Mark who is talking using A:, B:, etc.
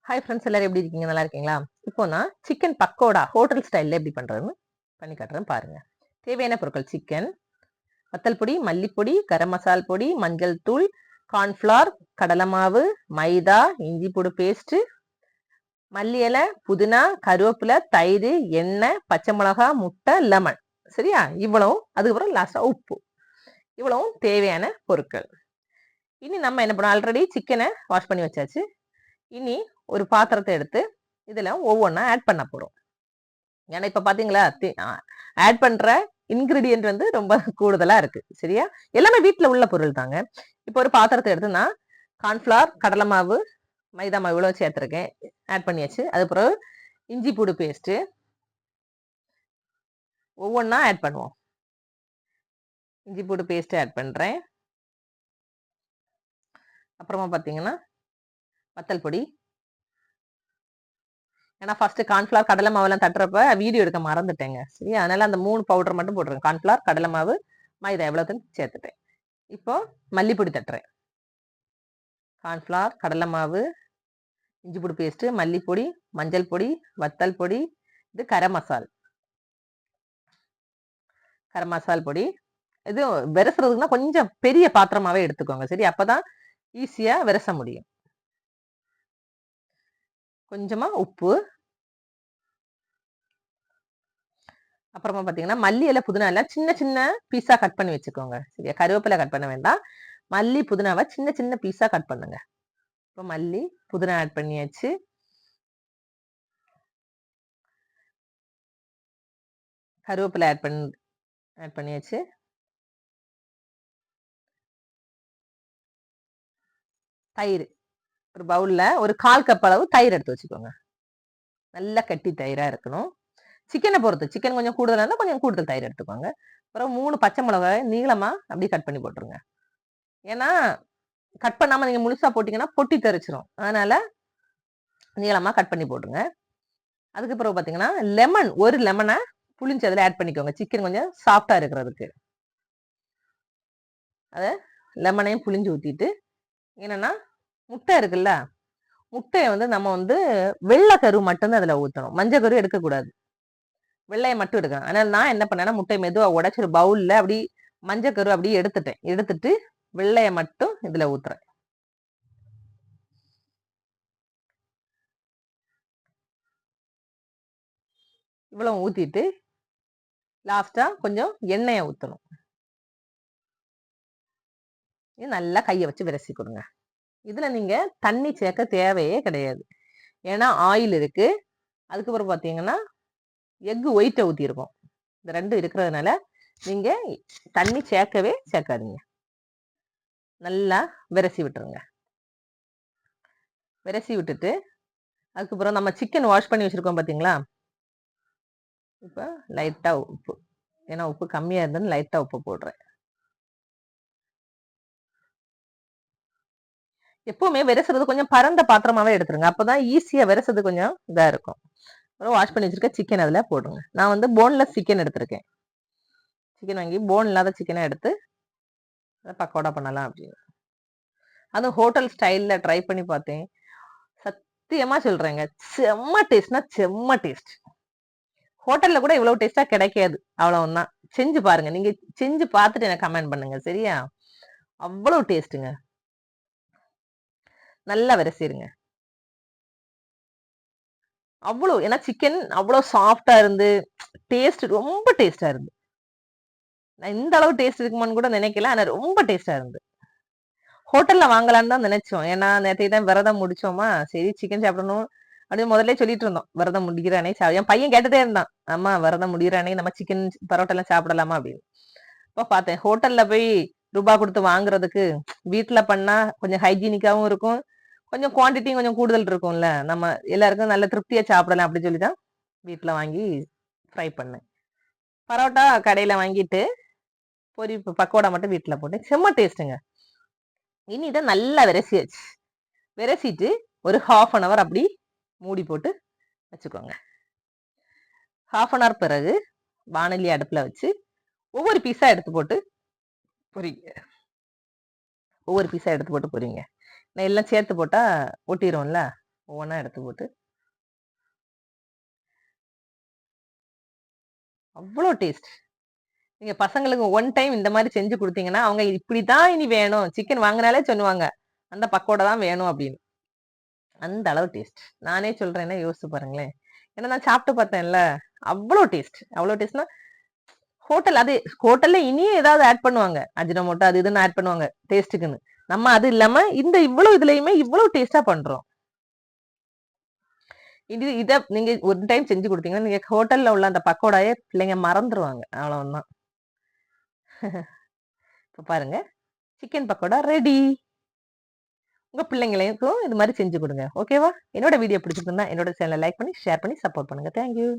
A: Hi friends, எல்லாரும் எப்படி இருக்கீங்க? நல்லா இருக்கீங்களா? இப்போ நான் சிக்கன் பக்கோடா ஹோட்டல் ஸ்டைலில் எப்படி பண்ணுறதுன்னு பண்ணி காட்டுறேன் பாருங்க. தேவையான பொருட்கள்: சிக்கன், வத்தல் பொடி, மல்லிப்பொடி, கரம் மசால் பொடி, மஞ்சள் தூள், கார்ன்ஃப்ளவர், கடலை மாவு, மைதா, இஞ்சி பூடு பேஸ்ட்டு, மல்லி இலை, புதினா, கருவேப்பிலை, தயிர், எண்ணெய், பச்சை மிளகா, முட்டை, லெமன். சரியா? இவ்வளவும். அதுக்கப்புறம் லாஸ்ட்டாக உப்பு. இவ்வளவும் தேவையான பொருட்கள். இனி நம்ம என்ன பண்ணோம்? ஆல்ரெடி சிக்கனை வாஷ் பண்ணி வச்சாச்சு. இனி ஒரு பாத்திரத்தை எடுத்து இதுல ஒவ்வொன்றா ஆட் பண்ண போறோம். ஏன்னா இப்ப பாத்தீங்களா, ஆட் பண்ற இன்கிரீடியன்ட் வந்து ரொம்ப கூடுதலா இருக்கு. சரியா? எல்லாமே வீட்டுல உள்ள பொருள் தாங்க. இப்போ ஒரு பாத்திரத்தை எடுத்து நான் கார்ன்ஃபிளவர், கடலை மாவு, மைதா மாவு இவ்வளவு சேர்த்திருக்கேன், ஆட் பண்ணியாச்சு. அது பிறகு இஞ்சி பூடு பேஸ்ட் ஒவ்வொன்றா ஆட் பண்ணுவோம். இஞ்சி பூடு பேஸ்ட் ஆட் பண்றேன். அப்புறமா பாத்தீங்கன்னா வத்தல் பொடி. ஏன்னா ஃபர்ஸ்ட் கார்ன்ஃபிளவர், கடலை மாவுலாம் தட்டுறப்ப வீடியோ எடுக்க மறந்துட்டேங்க. சரி, அதனால அந்த 3 பவுடர் மட்டும் போட்டுருங்க. கார்ன்ஃபிளவர், கடலை மாவு, மைதா எவ்வளவுன்னு சேர்த்துட்டேன். இப்போ மல்லிப்பொடி தட்டுறேன். கார்ன்ஃபிளவர், கடலை மாவு, இஞ்சி பூடு பேஸ்ட், மல்லிப்பொடி, மஞ்சள் பொடி, வத்தல் பொடி, இது கரம் மசால் பொடி. இது விரசுறதுக்குன்னா கொஞ்சம் பெரிய பாத்திரமாவே எடுத்துக்கோங்க. சரி, அப்பதான் ஈஸியா விரச முடியும். கொஞ்சமா உப்பு. அப்புறமா பாத்தீங்கன்னா மல்லி இலை, புதினா எல்லாம் சின்ன சின்ன பீஸா கட் பண்ணி வச்சுக்கோங்க. சரியா? கருவேப்பிலை கட் பண்ண வேண்டாம். மல்லி, புதினாவை சின்ன சின்ன பீஸா கட் பண்ணுங்க. இப்போ மல்லி, புதினா ஆட் பண்ணியாச்சு. கருவேப்பிலை ஆட் பண்ணியாச்சு. தயிர் ஒரு பவுல்ல ஒரு 1/4 கப் அளவு தயிர் எடுத்து வச்சுக்கோங்க. நல்லா கட்டி தயிரா இருக்கணும். சிக்கனை பொறுத்து, சிக்கன் கொஞ்சம் கூடுதலா இருந்தா கொஞ்சம் கூடுதல் தயிர் எடுத்துக்கோங்க. அப்புறம் 3 பச்சை மிளகாய் நீளமா அப்படியே கட் பண்ணி போட்டுருங்க. ஏன்னா கட் பண்ணாம நீங்க முழுசா போட்டீங்கன்னா பொட்டி தெரிச்சிரும். அதனால நீளமா கட் பண்ணி போட்டுருங்க. அதுக்கு பிறகு பாத்தீங்கன்னா லெமன், ஒரு லெமனை புளிஞ்சு அதில் ஆட் பண்ணிக்கோங்க, சிக்கன் கொஞ்சம் சாஃப்டா இருக்கிறதுக்கு. அத லெமனையும் புளிஞ்சு ஊத்திட்டு, என்னன்னா முட்டை இருக்குல்ல, முட்டையை வந்து நம்ம வந்து வெள்ளை கரு மட்டும்தான் அதுல ஊத்தணும். மஞ்சள் கரு எடுக்கக்கூடாது, வெள்ளையை மட்டும் எடுக்கணும். அதனால நான் என்ன பண்ணேன்னா முட்டையை மெதுவா உடைச்சு ஒரு பவுல்ல அப்படி மஞ்சள் கரு அப்படியே எடுத்துட்டு வெள்ளையை மட்டும் இதுல ஊத்துறேன். இவ்வளவு ஊத்திட்டு லாஸ்டா கொஞ்சம் எண்ணெயை ஊத்தணும். இது நல்லா கையை வச்சு விரசி கொடுங்க. இதுல நீங்க தண்ணி சேர்க்க தேவையே கிடையாது. ஏன்னா ஆயில் இருக்கு. அதுக்கப்புறம் பாத்தீங்கன்னா எக் ஒயிட்டை ஊத்திருக்கோம். இந்த ரெண்டும் இருக்கிறதுனால நீங்க தண்ணி சேர்க்காதீங்க. நல்லா விரசி விட்டுருங்க. விரசி விட்டுட்டு அதுக்கப்புறம் நம்ம சிக்கன் வாஷ் பண்ணி வச்சிருக்கோம் பாத்தீங்களா, இப்ப லைட்டா உப்பு, ஏன்னா உப்பு கம்மியா இருந்ததுன்னு லைட்டா உப்பு போடுறேன். எப்பவுமே விரசுறது கொஞ்சம் பரந்த பாத்திரமாவே எடுத்துருங்க, அப்பதான் ஈஸியா விரசுறது கொஞ்சம் இதா இருக்கும். வாஷ் பண்ணி வச்சிருக்க சிக்கன் அதுல போடுங்க. நான் வந்து போன்லெஸ் சிக்கன் எடுத்திருக்கேன். சிக்கன் வாங்கி போன் இல்லாத சிக்கனை எடுத்து பக்கோடா பண்ணலாம் அப்படின்னு. அது ஹோட்டல் ஸ்டைல்ல ட்ரை பண்ணி பார்த்தேன். சத்தியமா சொல்றேங்க, செம்ம டேஸ்ட்னா செம்ம டேஸ்ட். ஹோட்டல்ல கூட இவ்வளவு டேஸ்டா கிடைக்காது. அவ்வளவுதான். செஞ்சு பாருங்க. நீங்க செஞ்சு பார்த்துட்டு எனக்கு கமெண்ட் பண்ணுங்க. சரியா? அவ்வளவு டேஸ்ட்டுங்க. நல்லா விரசிருங்க. அவ்வளவு, ஏன்னா சிக்கன் அவ்வளவு சாஃப்டா இருந்து டேஸ்ட் ரொம்ப டேஸ்டா இருந்து. நான் இந்த அளவு டேஸ்ட் இருக்குமான்னு கூட நினைக்கல, ஆனா ரொம்ப டேஸ்டா இருந்து. ஹோட்டல்ல வாங்கலான்னு தான் நினைச்சோம். ஏன்னா நேற்று தான் விரதம் முடிச்சோமா, சரி சிக்கன் சாப்பிடணும் அப்படின்னு முதல்ல சொல்லிட்டு இருந்தோம். விரதம் முடிக்கிறானே என் பையன் கேட்டுட்டே இருந்தான், அம்மா விரதம் முடிகிறானே நம்ம சிக்கன் பரோட்டா எல்லாம் சாப்பிடலாமா அப்படின்னு. இப்போ பார்த்தேன், ஹோட்டல்ல போய் ரூபாய் கொடுத்து வாங்குறதுக்கு வீட்டுல பண்ணா கொஞ்சம் ஹைஜீனிக்காவும் இருக்கும், கொஞ்சம் குவான்டிட்டியும் கொஞ்சம் கூடுதல் இருக்கும்ல, நம்ம எல்லாருக்கும் நல்ல திருப்தியா சாப்பிடலாம் அப்படின்னு சொல்லிதான் வீட்டுல வாங்கி ஃப்ரை பண்ணேன். பரோட்டா கடையில வாங்கிட்டு பக்கோடா மட்டும் வீட்டுல போட்டு செம்ம டேஸ்ட்டுங்க. இனி இதை நல்லா விரசியாச்சு. விரசிட்டு ஒரு 1/2 hour அப்படி மூடி போட்டு வச்சுக்கோங்க. 1/2 hour பிறகு வானொலி அடுப்புல வச்சு ஒவ்வொரு பீஸா எடுத்து போட்டு பொரிங்க. ஒவ்வொரு பீஸா எடுத்து போட்டு பொரிங்க. நான் எல்லாம் சேர்த்து போட்டா ஒட்டிடும்ல, ஒவ்வொன்றா எடுத்து போட்டு அவ்வளோ டேஸ்ட். நீங்க பசங்களுக்கு ஒன் டைம் இந்த மாதிரி செஞ்சு கொடுத்தீங்கன்னா அவங்க இப்படித்தான் இனி வேணும், சிக்கன் வாங்கினாலே சொல்லுவாங்க அந்த பக்கோடா தான் வேணும் அப்படின்னு. அந்த அளவு டேஸ்ட். நானே சொல்றேன்னா யோசிச்சு பாருங்களேன். ஏன்னா நான் சாப்பிட்டு பார்த்தேன்ல, அவ்வளோ டேஸ்ட். அவ்வளோ டேஸ்ட்னா ஹோட்டல் அது ஹோட்டல்ல இனியும் ஏதாவது ஆட் பண்ணுவாங்க, அஜினோமோட்டோ அது இதுன்னு ஆட் பண்ணுவாங்க டேஸ்ட்டுக்குன்னு. நம்ம அது இல்லாம இந்த இவ்வளவு இதுலயுமே இவ்வளவு டேஸ்டா பண்றோம். இத நீங்க ஒரு டைம் செஞ்சு கொடுத்தீங்கன்னா நீங்க ஹோட்டல்ல உள்ள அந்த பக்கோடாயே பிள்ளைங்க மறந்துருவாங்க. அவ்வளவுதான். இப்ப பாருங்க, சிக்கன் பக்கோடா ரெடி. உங்க பிள்ளைங்களுக்கும் இது மாதிரி செஞ்சு கொடுங்க. ஓகேவா? என்னோட வீடியோ பிடிச்சிருந்தா என்னோட சேனலை லைக் பண்ணி ஷேர் பண்ணி சப்போர்ட் பண்ணுங்க. தேங்க்யூ.